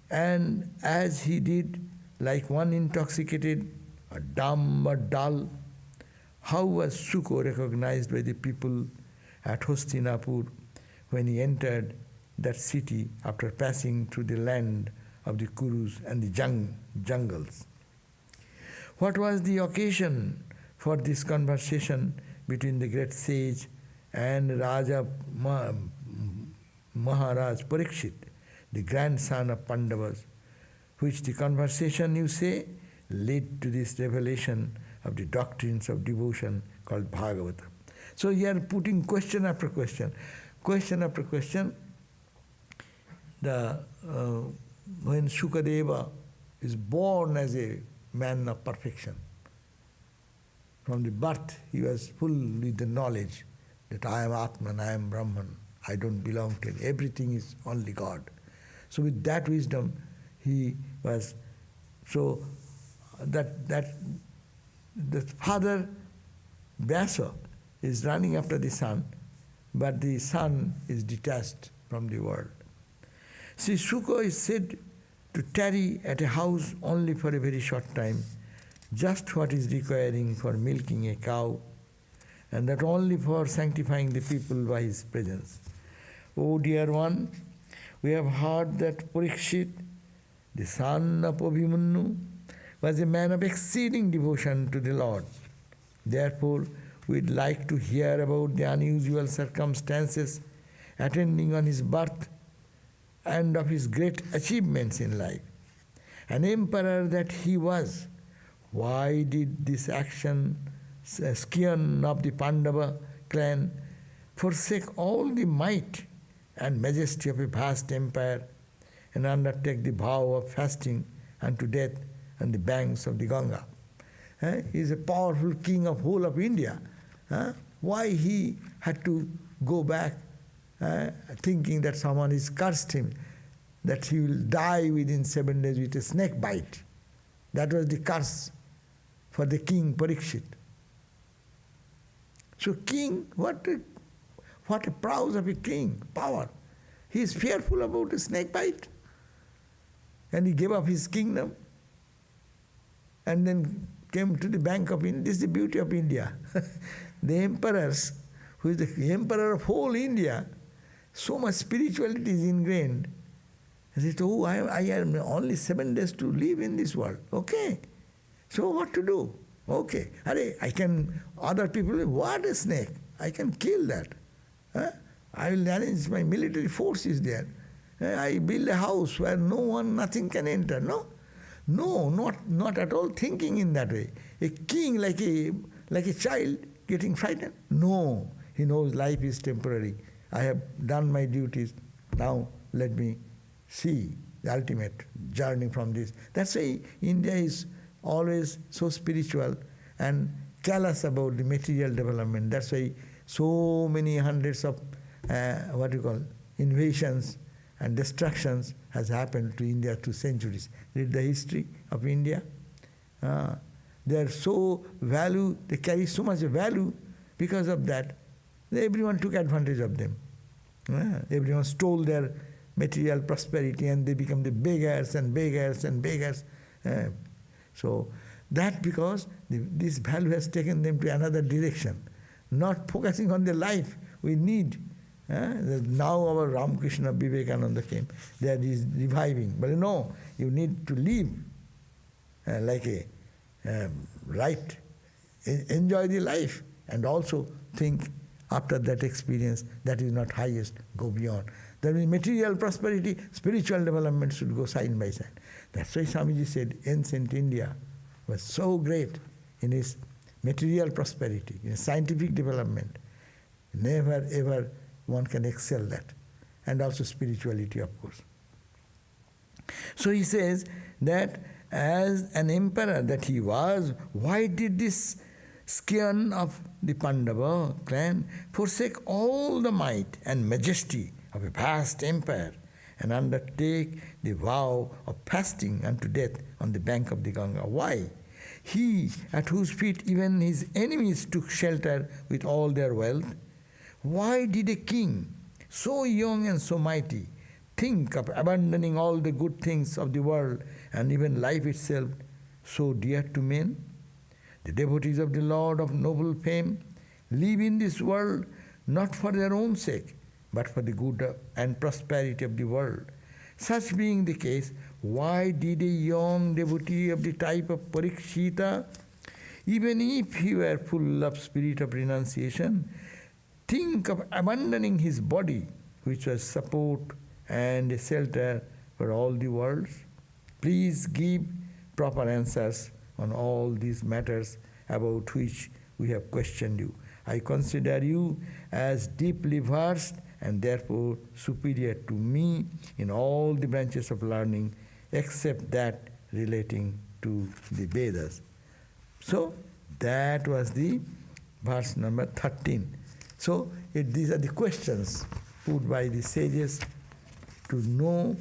and as he did, like one intoxicated, or dumb or dull, how was Sukha recognized by the people at Hastinapur when he entered that city after passing through the land of the Kurus and the jungles? What was the occasion for this conversation between the great sage and Raja Maharaj Parikshit, the grandson of Pandavas, which the conversation, you say, led to this revelation of the doctrines of devotion called Bhagavatam? So you are putting question after question. Question after question. When Shukadeva is born as a man of perfection, from the birth he was full with the knowledge that I am Atman, I am Brahman, I don't belong to it, everything is only God. So with that wisdom he was, so that the father Vyasa is running after the son, but the son is detached from the world. See, Sukha is said to tarry at a house only for a very short time, just what is requiring for milking a cow, and that only for sanctifying the people by his presence. O dear one, we have heard that Parikshit, the son of Abhimanyu, was a man of exceeding devotion to the Lord. Therefore, we'd like to hear about the unusual circumstances attending on his birth and of his great achievements in life. An emperor that he was, why did this scion of the Pandava clan forsake all the might and majesty of a vast empire and undertake the vow of fasting unto death on the banks of the Ganga? He is a powerful king of whole of India. Why he had to go back thinking that someone has cursed him, that he will die within 7 days with a snake bite? That was the curse for the king Parikshit. So king, what a prowess of a king, power. He is fearful about a snake bite. And he gave up his kingdom and then came to the bank of India. This is the beauty of India. The emperors, who is the emperor of whole India, so much spirituality is ingrained. He said, oh, I am only 7 days to live in this world. Okay. So what to do? Okay. I can, other people, what a snake? I can kill that. I will arrange my military forces there. I build a house where nothing can enter. No, not at all thinking in that way. A king like a child getting frightened. No, he knows life is temporary. I have done my duties. Now let me see the ultimate journey from this. That's why India is always so spiritual and callous about the material development. That's why so many hundreds of invasions and destructions has happened to India through centuries. Read the history of India. They are so they carry so much value because of that. Everyone took advantage of them. Everyone stole their material prosperity and they become the beggars and beggars and beggars. So that because this value has taken them to another direction, not focusing on their life. We need. Now our Ramakrishna Vivekananda came. They are reviving. But no, you need to live like a right. Enjoy the life and also think after that experience that is not highest, go beyond. That means material prosperity, spiritual development should go side by side. That's why Swamiji said ancient India was so great in its material prosperity, in scientific development. Never ever one can excel that. And also spirituality, of course. So he says that as an emperor that he was, why did this scion of the Pandava clan forsake all the might and majesty of a vast empire and undertake the vow of fasting unto death on the bank of the Ganga? Why? He, at whose feet even his enemies took shelter with all their wealth, why did a king so young and so mighty think of abandoning all the good things of the world and even life itself so dear to men? The devotees of the Lord of noble fame live in this world not for their own sake, but for the good and prosperity of the world. Such being the case, why did a young devotee of the type of Parikshita, even if he were full of spirit of renunciation, think of abandoning his body, which was support and a shelter for all the worlds? Please give proper answers on all these matters about which we have questioned you. I consider you as deeply versed and therefore superior to me in all the branches of learning except that relating to the Vedas. So that was the verse number 13. So these are the questions put by the sages to know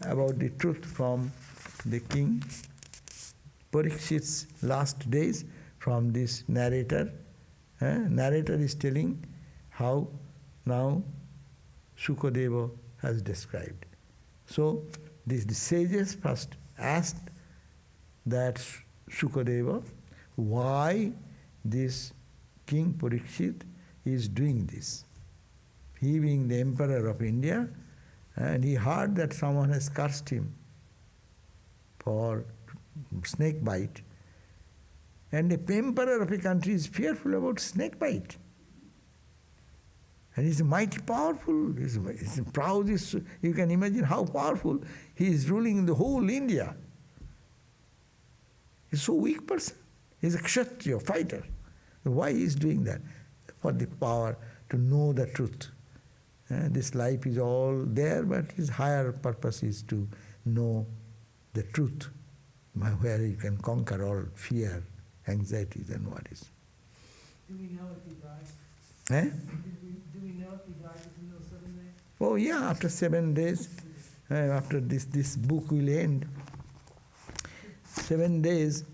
about the truth from the king Parikshit's last days, from this narrator. Narrator is telling how now Shukadeva has described. So the sages first asked that Shukadeva why this King Parikshit is doing this. He being the emperor of India, and he heard that someone has cursed him for snake bite. And the emperor of a country is fearful about snake bite. And he's mighty powerful. He's proud. You can imagine how powerful. He is ruling the whole India. He's so weak person. He's a kshatriya, fighter. Why he is doing that? For the power to know the truth. This life is all there, but his higher purpose is to know the truth, where you can conquer all fear, anxieties and worries. Do we know if he died? Do we know if he died within those 7 days? Oh yeah, after 7 days, after this book will end. 7 days,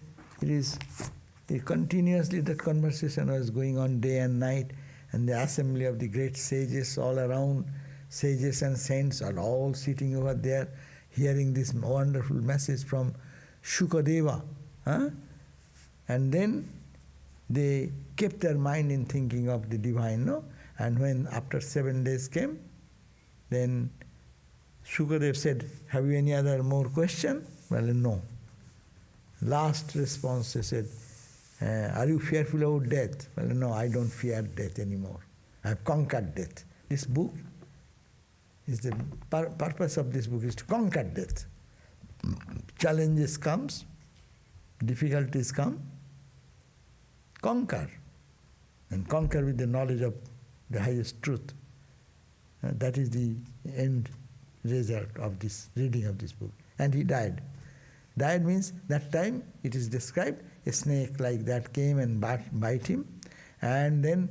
continuously that conversation was going on day and night, and the assembly of the great sages all around, sages and saints are all sitting over there, hearing this wonderful message from Shukadeva. And then they kept their mind in thinking of the divine, no? And when after 7 days came, then Shukadeva said, have you any other more question? Well, no. Last response, they said, are you fearful about death? Well, no, I don't fear death anymore. I have conquered death. This book is the purpose of this book is to conquer death. Challenges comes, difficulties come, conquer. And conquer with the knowledge of the highest truth. That is the end result of this reading of this book. And he died. Died means that time it is described, a snake like that came and bite him, and then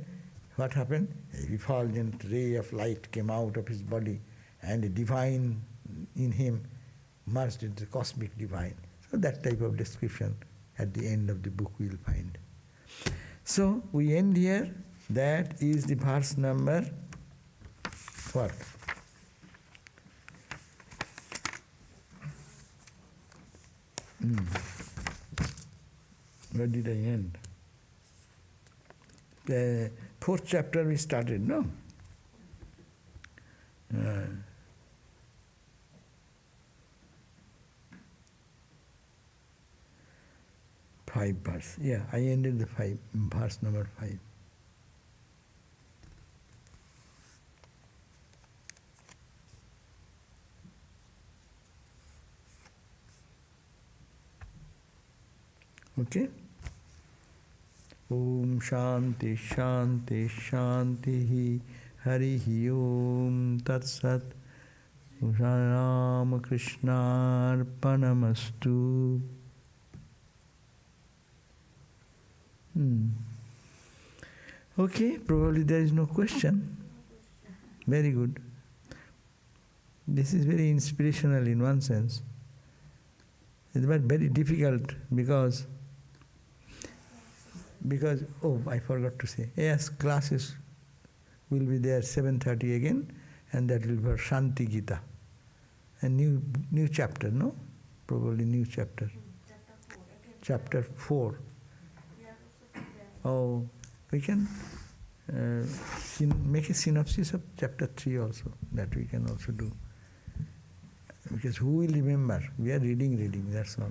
what happened? A refulgent ray of light came out of his body, and a divine in him merged into the cosmic divine. So that type of description at the end of the book we will find. So we end here. That is the verse number what? Where did I end? The 4th chapter we started, no? 5 verse. Yeah, I ended the verse number 5. Okay? Om Shanti Shanti Shanti Harihi Om Tat Sat Ram Krishna Arpanamastu. Okay, probably there is no question. Very good. This is very inspirational in one sense. It's but very difficult because oh, I forgot to say. Yes, classes will be there 7:30 again, and that will be for Shanti Gita. A new chapter, no? Probably new chapter. Chapter 4. Oh, we can make a synopsis of chapter 3 also. That we can also do. Because who will remember? We are reading, that's all.